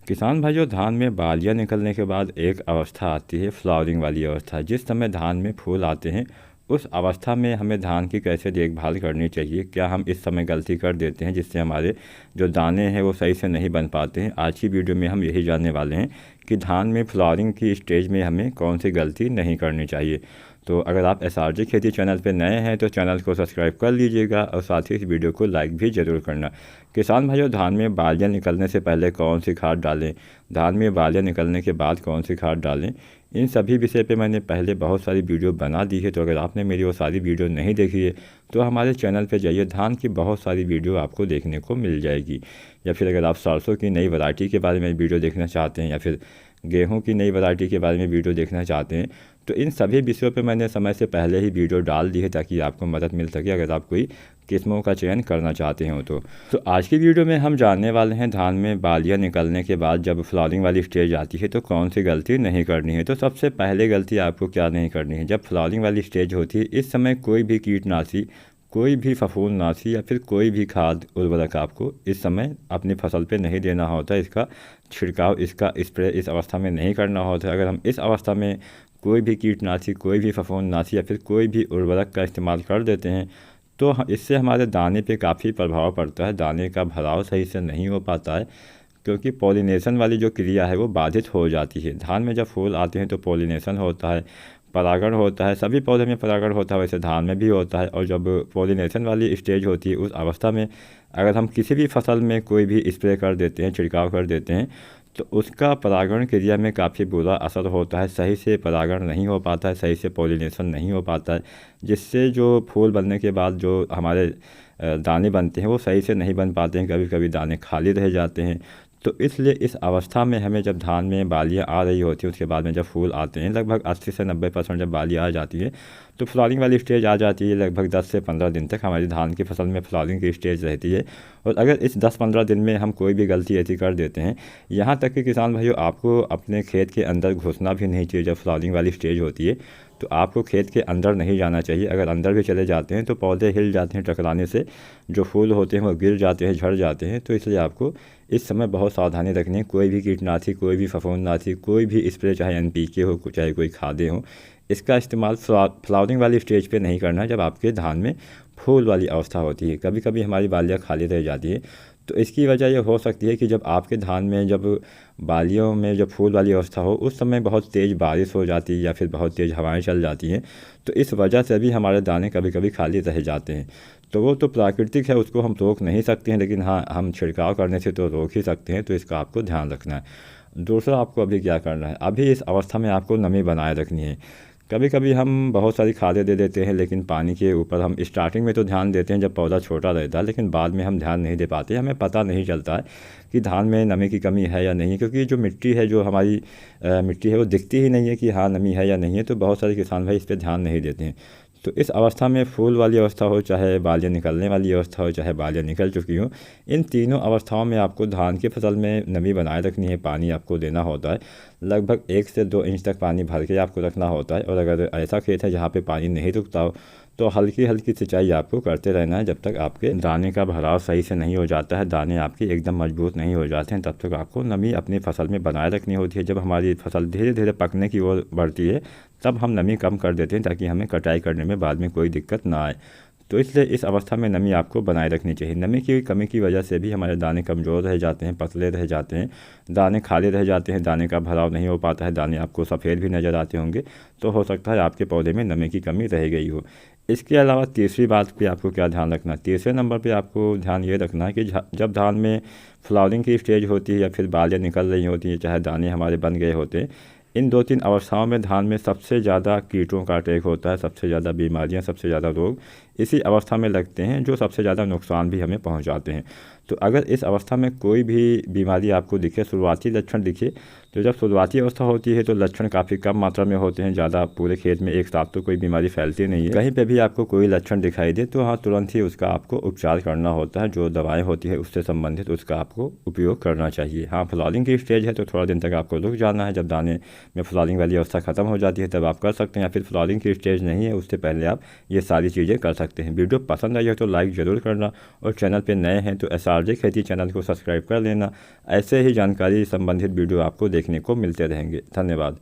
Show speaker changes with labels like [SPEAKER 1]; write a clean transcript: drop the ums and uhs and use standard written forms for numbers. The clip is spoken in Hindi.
[SPEAKER 1] किसान भाइयों, धान में बालियाँ निकलने के बाद एक अवस्था आती है फ्लावरिंग वाली अवस्था। जिस समय धान में फूल आते हैं उस अवस्था में हमें धान की कैसे देखभाल करनी चाहिए, क्या हम इस समय गलती कर देते हैं जिससे हमारे जो दाने हैं वो सही से नहीं बन पाते हैं। आज की वीडियो में हम यही जानने वाले हैं कि धान में फ्लावरिंग की स्टेज में हमें कौन सी गलती नहीं करनी चाहिए। तो अगर आप एसआरजे खेती चैनल पर नए हैं तो चैनल को सब्सक्राइब कर लीजिएगा और साथ ही इस वीडियो को लाइक भी ज़रूर करना। किसान भाइयों, धान में बालियाँ निकलने से पहले कौन सी खाद डालें, धान में बालियाँ निकलने के बाद कौन सी खाद डालें, इन सभी विषय पे मैंने पहले बहुत सारी वीडियो बना दी है। तो अगर आपने मेरी वो सारी वीडियो नहीं देखी है तो हमारे चैनल पे जाइए, धान की बहुत सारी वीडियो आपको देखने को मिल जाएगी। या फिर अगर आप सरसों की नई वैरायटी के बारे में वीडियो देखना चाहते हैं या फिर गेहूं की नई वैरायटी के बारे में वीडियो देखना चाहते हैं तो इन सभी विषयों पे मैंने समय से पहले ही वीडियो डाल दी है ताकि आपको मदद मिल सके अगर आप कोई किस्मों का चयन करना चाहते हो। तो आज की वीडियो में हम जानने वाले हैं धान में बालियाँ निकलने के बाद जब फ्लावरिंग वाली स्टेज आती है तो कौन सी गलती नहीं करनी है। तो सबसे पहले गलती आपको क्या नहीं करनी है, जब फ्लावरिंग वाली स्टेज होती है इस समय कोई भी कीटनाशी, कोई भी फफूंदनाशी या फिर कोई भी खाद उर्वरक आपको इस समय अपनी फसल पे नहीं देना होता है। इसका छिड़काव, इसका स्प्रे इस अवस्था में नहीं करना होता है। अगर हम इस अवस्था में कोई भी कीटनाशी, कोई भी फफूंदनाशी या फिर कोई भी उर्वरक का इस्तेमाल कर देते हैं तो इससे हमारे दाने पे काफ़ी प्रभाव पड़ता है। दाने का भराव सही से नहीं हो पाता है क्योंकि पॉलिनेशन वाली जो क्रिया है वो बाधित हो जाती है। धान में जब फूल आते हैं तो पॉलिनेशन होता है, परागण होता है, सभी पौधे में परागण होता है, वैसे धान में भी होता है। और जब पॉलिनेशन वाली स्टेज होती है उस अवस्था में अगर हम किसी भी फसल में कोई भी स्प्रे कर देते हैं, छिड़काव कर देते हैं तो उसका परागण क्रिया में काफ़ी बुरा असर होता है। सही से परागण नहीं हो पाता है, सही से पॉलिनेशन नहीं हो पाता है, जिससे जो फूल बनने के बाद जो हमारे दाने बनते हैं वो सही से नहीं बन पाते हैं। कभी कभी दाने खाली रह जाते हैं। तो इसलिए इस अवस्था में हमें जब धान में बालियाँ आ रही होती हैं उसके बाद में जब फूल आते हैं लगभग 80 से 90% जब बालियाँ आ जाती है तो फ्लावरिंग वाली स्टेज आ जाती है। लगभग 10 से 15 दिन तक हमारी धान की फसल में फ्लावरिंग की स्टेज रहती है। और अगर इस 10-15 दिन में हम कोई भी गलती ऐसी कर देते हैं, यहाँ तक कि किसान भाइयों आपको अपने खेत के अंदर घुसना भी नहीं चाहिए। जब फ्लावरिंग वाली स्टेज होती है तो आपको खेत के अंदर नहीं जाना चाहिए। अगर अंदर भी चले जाते हैं तो पौधे हिल जाते हैं, टकराने से जो फूल होते हैं वो गिर जाते हैं, झड़ जाते हैं। तो इसलिए आपको इस समय बहुत सावधानी रखनी है। कोई भी कीटनाशी, कोई भी फफूंदनाशी, कोई भी स्प्रे, चाहे एनपीके हो चाहे कोई खादें हो, इसका इस्तेमाल फ्लावरिंग वाली स्टेज पे नहीं करना है जब आपके धान में फूल वाली अवस्था होती है। कभी कभी हमारी बालियाँ खाली रह जाती है तो इसकी वजह यह हो सकती है कि जब आपके धान में जब बालियों में जब फूल वाली अवस्था हो उस समय बहुत तेज़ बारिश हो जाती है या फिर बहुत तेज़ हवाएं चल जाती हैं, तो इस वजह से भी हमारे दाने कभी कभी खाली रह जाते हैं। तो वो तो प्राकृतिक है, उसको हम रोक नहीं सकते हैं, लेकिन हाँ हम छिड़काव करने से तो रोक ही सकते हैं। तो इसका आपको ध्यान रखना है। दूसरा, आपको अभी क्या करना है, अभी इस अवस्था में आपको नमी बनाए रखनी है। कभी कभी हम बहुत सारी खादें दे देते हैं लेकिन पानी के ऊपर हम स्टार्टिंग में तो ध्यान देते हैं जब पौधा छोटा रहता है, लेकिन बाद में हम ध्यान नहीं दे पाते। हमें पता नहीं चलता है कि धान में नमी की कमी है या नहीं है, क्योंकि जो मिट्टी है, जो हमारी मिट्टी है वो दिखती ही नहीं है कि हाँ नमी है या नहीं है। तो बहुत सारे किसान भाई इस पर ध्यान नहीं देते हैं। तो इस अवस्था में फूल वाली अवस्था हो, चाहे बालियाँ निकलने वाली अवस्था हो, चाहे बालियाँ निकल चुकी हो, इन तीनों अवस्थाओं में आपको धान की फसल में नमी बनाए रखनी है। पानी आपको देना होता है, लगभग 1 से 2 इंच तक पानी भर के आपको रखना होता है। और अगर ऐसा खेत है जहाँ पे पानी नहीं रुकता हो तो हल्की हल्की सिंचाई आपको करते रहना है जब तक आपके दाने का भराव सही से नहीं हो जाता है, दाने आपके एकदम मजबूत नहीं हो जाते हैं, तब तक आपको नमी अपनी फसल में बनाए रखनी होती है। जब हमारी फसल धीरे धीरे पकने की ओर बढ़ती है तब हम नमी कम कर देते हैं ताकि हमें कटाई करने में बाद में कोई दिक्कत ना आए। तो इसलिए इस अवस्था में नमी आपको बनाए रखनी चाहिए। नमी की कमी की वजह से भी हमारे दाने कमज़ोर रह जाते हैं, पतले रह जाते हैं, दाने खाली रह जाते हैं, दाने का भराव नहीं हो पाता है, दाने आपको सफ़ेद भी नज़र आते होंगे। तो हो सकता है आपके पौधे में नमी की कमी रह गई हो। इसके अलावा तीसरी बात पे आपको क्या ध्यान रखना है, तीसरे नंबर पे आपको ध्यान ये रखना है कि जब धान में फ्लावरिंग की स्टेज होती है या फिर बालियाँ निकल रही होती हैं, चाहे दाने हमारे बन गए होते हैं, इन 2-3 अवस्थाओं में धान में सबसे ज़्यादा कीटों का अटैक होता है, सबसे ज़्यादा बीमारियां, सबसे ज़्यादा रोग इसी अवस्था में लगते हैं जो सबसे ज़्यादा नुकसान भी हमें पहुंचाते हैं। तो अगर इस अवस्था में कोई भी बीमारी आपको दिखे, शुरुआती लक्षण दिखे, तो जब शुरुआती अवस्था होती है तो लक्षण काफ़ी कम मात्रा में होते हैं, ज़्यादा पूरे खेत में एक साथ तो कोई बीमारी फैलती नहीं है। कहीं पे भी आपको कोई लक्षण दिखाई दे तो हाँ तुरंत ही उसका आपको उपचार करना होता है। जो दवाएं होती है उससे संबंधित उसका आपको उपयोग करना चाहिए। हाँ फ्लावरिंग की स्टेज है तो थोड़ा दिन तक आपको रुक जाना है, जब दाने में फ्लावरिंग वाली अवस्था खत्म हो जाती है तब आप कर सकते हैं, या फिर फ्लावरिंग की स्टेज नहीं है उससे पहले आप ये सारी चीज़ें कर सकते हैं। वीडियो पसंद आई है तो लाइक ज़रूर करना और चैनल पर नए हैं तो SR आरजे खेती चैनल को सब्सक्राइब कर लेना। ऐसे ही जानकारी संबंधित वीडियो आपको देखने को मिलते रहेंगे। धन्यवाद।